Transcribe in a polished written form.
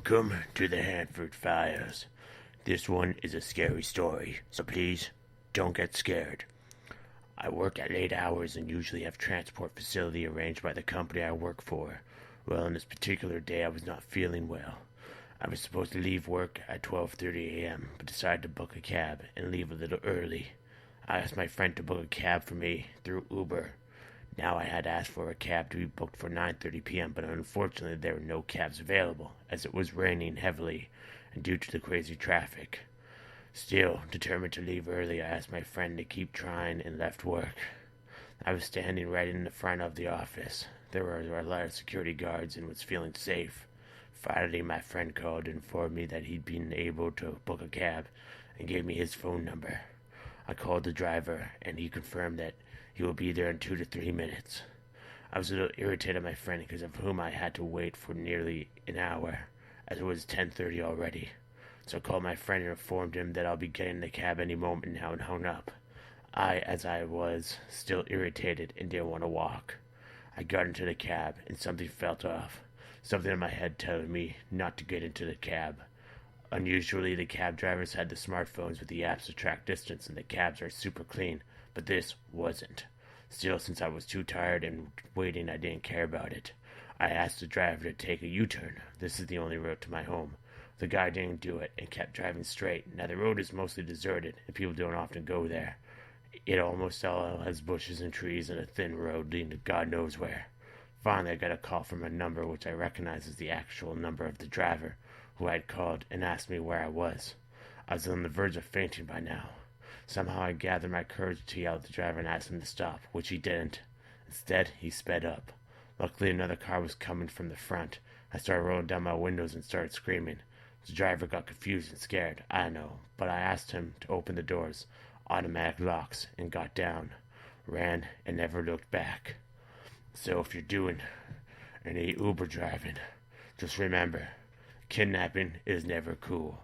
Welcome to the Hanferd Files. This one is a scary story, so please don't get scared. I work at late hours and usually have transport facility arranged by the company I work for. Well, on this particular day I was not feeling well. I was supposed to leave work at 12:30 a.m., but decided to book a cab and leave a little early. I asked my friend to book a cab for me through Uber. Now I had asked for a cab to be booked for 9:30 p.m., but unfortunately there were no cabs available, as it was raining heavily and due to the crazy traffic. Still, determined to leave early, I asked my friend to keep trying and left work. I was standing right in the front of the office. There were a lot of security guards and was feeling safe. Finally, my friend called and informed me that he'd been able to book a cab and gave me his phone number. I called the driver, and he confirmed that he will be there in 2 to 3 minutes. I was a little irritated at my friend because of whom I had to wait for nearly an hour, as it was 10:30 already. So I called my friend and informed him that I'll be getting the cab any moment now and hung up. As I was, still irritated and didn't want to walk. I got into the cab and something felt off. Something in my head telling me not to get into the cab. Unusually, the cab drivers had the smartphones with the apps to track distance and the cabs are super clean, but this wasn't. Still, since I was too tired and waiting, I didn't care about it. I asked the driver to take a U-turn. This is the only road to my home. The guy didn't do it and kept driving straight. Now the road is mostly deserted and people don't often go there. It almost all has bushes and trees and a thin road leading to God knows where. Finally, I got a call from a number which I recognized as the actual number of the driver who I had called and asked me where I was. I was on the verge of fainting by now. Somehow I gathered my courage to yell at the driver and ask him to stop, which he didn't. Instead, he sped up. Luckily, another car was coming from the front. I started rolling down my windows and started screaming. The driver got confused and scared, I know, but I asked him to open the doors, automatic locks, and got down, ran, and never looked back. So if you're doing any Uber driving, just remember, kidnapping is never cool.